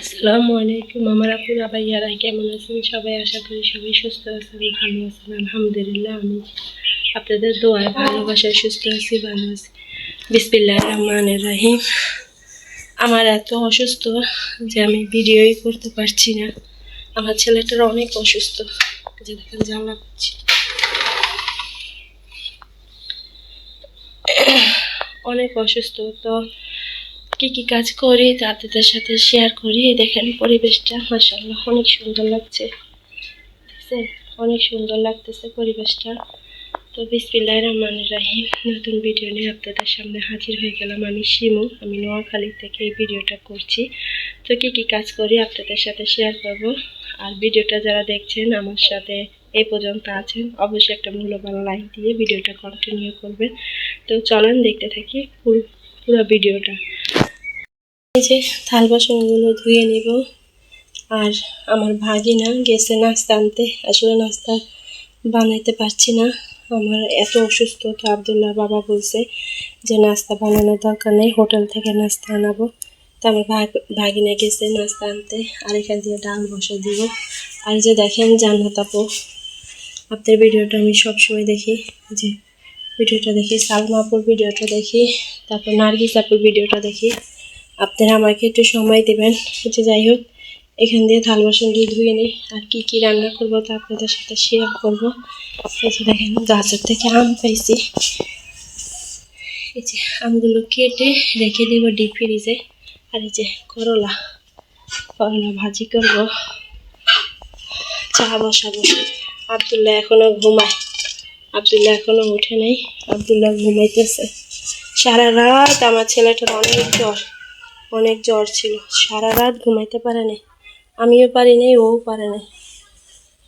আসসালামু আলাইকুম আমার আপুরা ভাইয়ারা কেমন আছেন সবাই? আশা করি সবাই সুস্থ আছেন, ভালো আছেন। আলহামদুলিল্লাহ আমি আপনাদের দোয়ায় ভালোবাসায় সুস্থ আছি, ভালো আছি। বিসমিল্লাহির রহমানির রহিম। আমার এত অসুস্থ যে আমি ভিডিওই করতে পারছি না। আমার ছেলেটার অনেক অসুস্থ, যে দেখেন জানলা করছি, অনেক অসুস্থ। তো কি কাজ করি তা আপনাদের সাথে শেয়ার করি। দেখেন পরিবেশটা মাশাআল্লাহ অনেক সুন্দর লাগছে, দেখছেন? অনেক সুন্দর লাগতেছে পরিবেশটা। তো বিসমিল্লাহির রহমানির রহিম, নতুন ভিডিও নিয়ে আপনাদের সামনে হাজির হয়ে গেলাম। আমি শিমু, আমি নোয়াখালী থেকে এই ভিডিওটা করছি। তো কি কাজ করি আপনাদের সাথে শেয়ার করব। আর ভিডিওটা যারা দেখছেন আমার সাথে এই পর্যন্ত আছেন, অবশ্যই একটা মূল্যবান লাইক দিয়ে ভিডিওটা কন্টিনিউ করবেন। তো চলেন দেখতে থাকি পুরো ভিডিওটা। এই যে থাল বাসনগুলো ধুয়ে নিব। আর আমার ভাগিনা গেছে নাস্তা আনতে, আসলে নাস্তা বানাইতে পারছি না, আমার এত অসুস্থ। তো আব্দুল্লাহ বাবা বলছে যে নাস্তা বানানোর দরকার নেই, হোটেল থেকে নাস্তা আনাবো। তো আমার ভাগিনা গেছে নাস্তা আনতে। আর এখান দিয়ে ডাল বসে দিব। আর যে দেখেন জান্নাত আপু, আপনার ভিডিওটা আমি সবসময় দেখি, যে ভিডিওটা দেখি, সালমা আপুর ভিডিওটা দেখি, তারপর নার্গিস আপুর ভিডিওটা দেখি। আপনারা আমাকে একটু সময় দেবেন। যে যাই হোক, এখান দিয়ে থাল বাসন দিয়ে ধুয়ে নিই। আর কি রান্না করবো তা আপনাদের সাথে শেয়ার করবো। এই যে দেখেন গাছের থেকে আম পাইছি, এই যে আমগুলো কেটে রেখে দিব ডিপ ফ্রিজে। আর এই যে করলা ভাজি করবো, চা বসাবো। আব্দুল্লাহ এখনো ঘুমায়, আব্দুল্লাহ এখনো উঠে নাই, আব্দুল্লাহ ঘুমাইতেছে। সারা রাত আমার ছেলেটার অনেক জ্বর ছিল, সারা রাত ঘুমাইতে পারে নাই, আমিও পারি নাই, ও পারে নাই।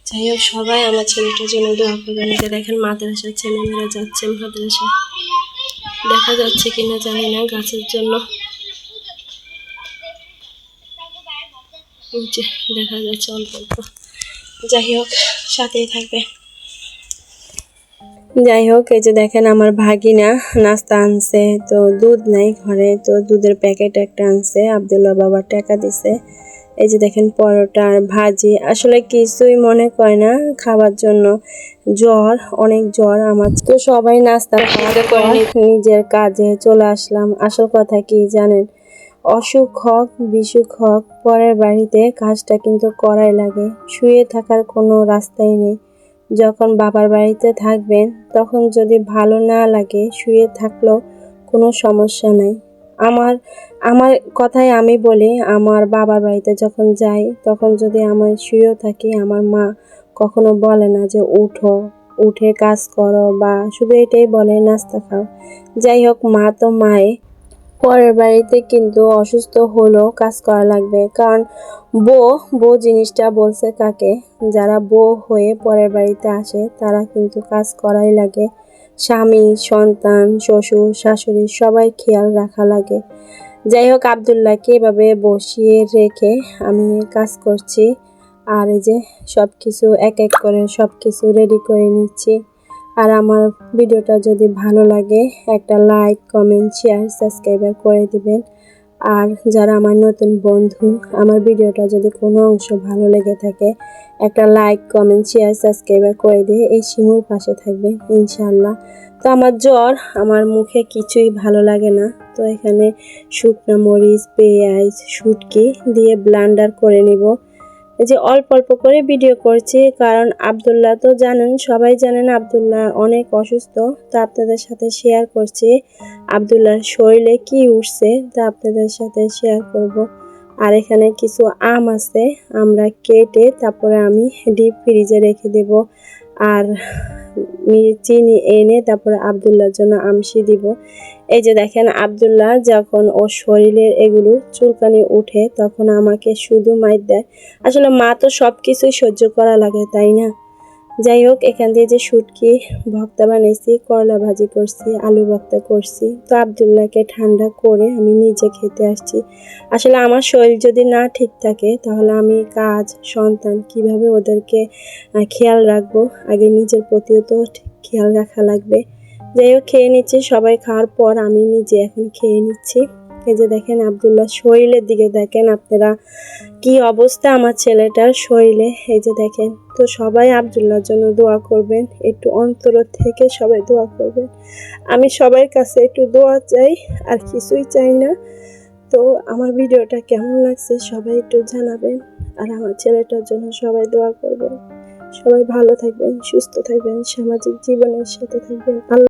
যাই হোক, সবাই আমার ছেলেটার জন্য দোয়া করবেন। যে দেখেন মাদ্রাসার ছেলেমেয়েরা যাচ্ছে মাদ্রাসা, দেখা যাচ্ছে কিনা জানি না গাছের জন্য, দেখা যাচ্ছে অল্প অল্প। যাই হোক, সাথেই থাকবে। যাই হোক, এই যে দেখেন আমার ভাগিনা নাস্তা আনছে। তো দুধ নাই ঘরে, তো দুধের প্যাকেট একটা আনছে, আব্দুল্লাহ বাবা টাকা দিছে। এই যে দেখেন পরোটা আর ভাজি, আসলে কিছুই মনে করে না খাবার জন্য। অনেক জ্বর আমার। তো সবাই নাস্তা খাওয়ার পর নিজের কাজে চলে আসলাম। আসল কথা কি জানেন, অসুখ হোক বিসুখ হোক, পরের বাড়িতে কাজটা কিন্তু করাই লাগে। শুয়ে থাকার কোনো রাস্তাই নেই। যখন বাবার বাড়িতে থাকবেন তখন যদি ভালো না লাগে শুয়ে থাকলেও কোনো সমস্যা নাই। আমার আমার কথাই আমি বলি, আমার বাবার বাড়িতে যখন যাই তখন যদি আমার শুয়েও থাকি, আমার মা কখনো বলে না যে উঠে কাজ করো, বা শুধু এটাই বলে নাস্তা খাও। যাই হোক, মা তো মায়ে। পরের বাড়িতে কিন্তু অসুস্থ হলেও কাজ করা লাগবে, কারণ বউ জিনিসটা বলছে কাকে, যারা বউ হয়ে পরের বাড়িতে আসে তারা কিন্তু কাজ করাই লাগে। স্বামী, সন্তান, শ্বশুর শাশুড়ি সবাই খেয়াল রাখা লাগে। যাই হোক, আব্দুল্লাহকে এভাবে বসিয়ে রেখে আমি কাজ করছি। আর এই যে সব কিছু এক এক করে সব কিছু রেডি করে নিচ্ছি। আর আমার ভিডিওটা যদি ভালো লাগে একটা লাইক, কমেন্ট, শেয়ার, সাবস্ক্রাইব করে দিবেন। আর যারা আমার নতুন বন্ধু, আমার ভিডিওটা যদি কোনো অংশ ভালো লেগে থাকে একটা লাইক, কমেন্ট, শেয়ার, সাবস্ক্রাইব করে দিয়ে এই শিমুর পাশে থাকবেন ইনশাআল্লাহ। তো আমার জ্বর, আমার মুখে কিছুই ভালো লাগে না। তো এখানে শুকনো মরিচ, পেঁয়াজ, শুটকি দিয়ে ব্লেন্ডার করে নিব। এই যে অল্প অল্প করে ভিডিও করছি, কারণ আব্দুল্লাহ তো জানেন, সবাই জানেন আব্দুল্লাহ অনেক অসুস্থ। তা আপনাদের সাথে শেয়ার করছি আব্দুল্লাহর শরীরে কি উঠছে, তা আপনাদের সাথে শেয়ার করব। আর এখানে কিছু আম আছে, আমরা কেটে তারপরে আমি ডিপ ফ্রিজে রেখে দেব। আর চিনি এনে তারপরে আব্দুল্লাহর জন্য আমসি দিব। এই যে দেখেন আব্দুল্লাহ যখন ওর শরীরের এগুলো চুলকানি উঠে তখন আমাকে শুধু মাইর দেয়। আসলে মা তো সব কিছুই সহ্য করা লাগে, তাই না? যাই হোক, এখান দিয়ে যে শুটকি ভর্তা বানাইছি, করলা ভাজি করছি, আলু ভর্তা করছি। তো আব্দুল্লাহকে ঠান্ডা করে আমি নিজে খেতে আসছি। আসলে আমার শরীর যদি না ঠিক থাকে তাহলে আমি কাজ, সন্তান কিভাবে ওদেরকে খেয়াল রাখবো, আগে নিজের প্রতিও তো খেয়াল রাখা লাগবে। যাই হোক, খেয়ে নিচ্ছি। সবাই খাওয়ার পর আমি নিজে এখন খেয়ে নিচ্ছি। এই যে দেখেন আব্দুল্লাহ শরীরের দিকে দেখেন আপনারা, কি অবস্থা আমার ছেলেটার শরীরে। এই যে দেখেন, তো সবাই আব্দুল্লাহর জন্য দোয়া করবেন, একটু অন্তর থেকে সবাই দোয়া করবেন। আমি সবার কাছে একটু দোয়া চাই, আর কিছুই চাই না। তো আমার ভিডিওটা কেমন লাগছে সবাই একটু জানাবেন, আর আমার ছেলেটার জন্য সবাই দোয়া করবেন। সবাই ভালো থাকবেন, সুস্থ থাকবেন, সামাজিক জীবনের সাথে থাকবেন।